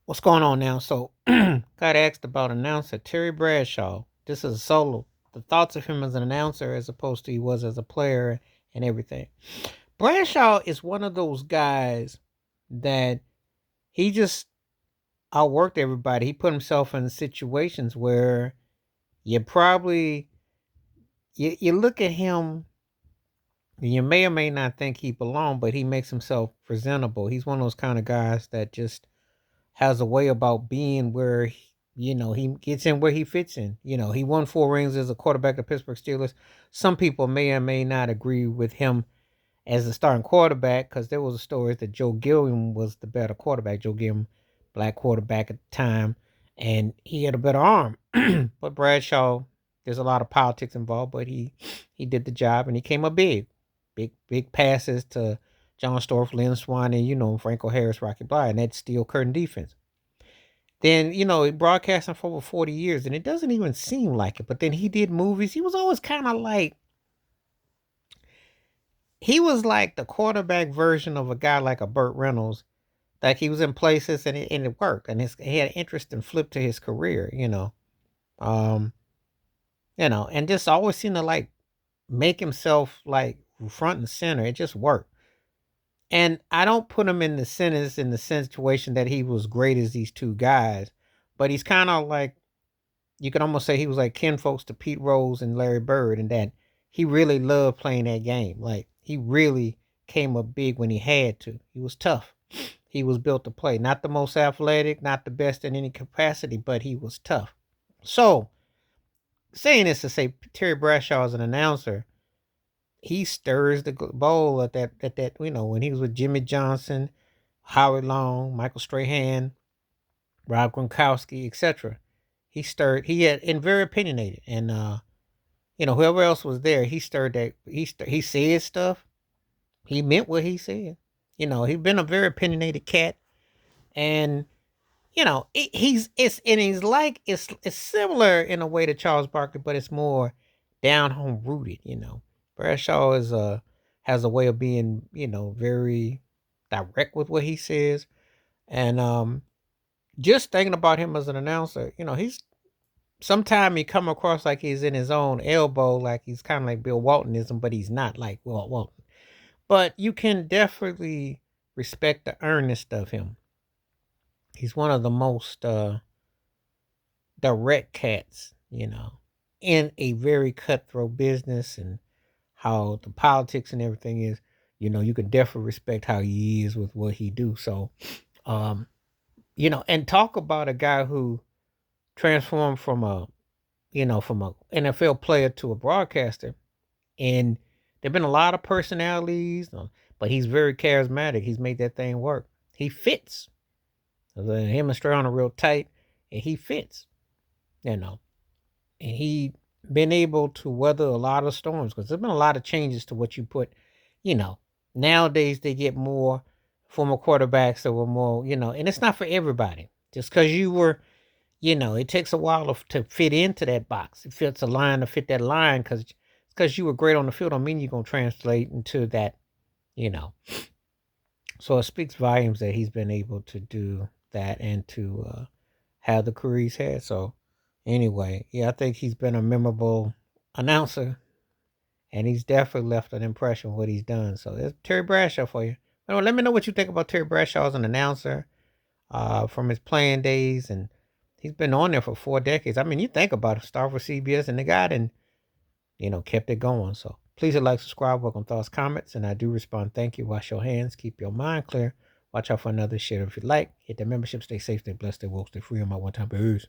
What's going on now? So, got asked about announcer Terry Bradshaw. This is a solo. The thoughts of him as an announcer as opposed to he was as a player and everything. Bradshaw is one of those guys that he just outworked everybody. He put himself in situations where you probably you look at him and you may or may not think he belonged, but he makes himself presentable. He's one of those kind of guys that just has a way about being where he gets in where he fits in. He won 4 rings as a quarterback of Pittsburgh Steelers. Some people may or may not agree with him as a starting quarterback because there was a story that Joe Gilliam was the better quarterback. Joe Gilliam, black quarterback at the time, and he had a better arm. But Bradshaw, there's a lot of politics involved, but he did the job and he came up big passes to John Storff, Lynn Swan, and Franco Harris, Rocky Bly, and that steel curtain defense. Then, he broadcasting for over 40 years, and it doesn't even seem like it. But then he did movies. He was always kind of like, he was like the quarterback version of a guy like a Burt Reynolds. Like he was in places and it worked. And he had an interesting flip to his career. Um, and just always seemed to like make himself like front and center. It just worked. And I don't put him in the sentence in the situation that he was great as these two guys, but he's kind of like, you could almost say he was like kinfolks to Pete Rose and Larry Bird, and that he really loved playing that game. Like he really came up big when he had to. He was tough. He was built to play. Not the most athletic, not the best in any capacity, but he was tough. So saying this to say Terry Bradshaw as an announcer, he stirs the bowl at that when he was with Jimmy Johnson, Howard Long, Michael Strahan, Rob Gronkowski, etc. He had and very opinionated, and whoever else was there, he stirred that he said stuff. He meant what he said. He's been a very opinionated cat, and he's like it's similar in a way to Charles Barkley, but it's more down home rooted. Bradshaw has a way of being very direct with what he says, and just thinking about him as an announcer, he's sometimes he come across like he's in his own elbow, like he's kind of like Bill Waltonism, but he's not like Bill Walton. But you can definitely respect the earnest of him. He's one of the most direct cats, in a very cutthroat business, and how the politics and everything is. You can definitely respect how he is with what he do. So, um, and talk about a guy who transformed from a NFL player to a broadcaster. And there've been a lot of personalities, but he's very charismatic. He's made that thing work. He fits. Him and Strahan are real tight, and he fits. You know, and he been able to weather a lot of storms because there's been a lot of changes to what you put. You know, Nowadays they get more former quarterbacks that were more. And it's not for everybody. Just because you were, it takes a while to fit into that box. It fits a line to fit that line because you were great on the field don't mean you're gonna translate into that. You know, so it speaks volumes that he's been able to do that and to have the career he's had. So anyway, yeah, I think he's been a memorable announcer, and he's definitely left an impression what he's done. So there's Terry Bradshaw for you. Let me know what you think about Terry Bradshaw as an announcer from his playing days, and he's been on there for 4 decades. I mean, you think about it, start with CBS, and the guy then kept it going. So please hit like, subscribe, welcome thoughts, comments, and I do respond. Thank you. Wash your hands, keep your mind clear. Watch out for another shit if you like. Hit the membership. Stay safe, stay blessed, stay woke, stay free on my one time. Peace.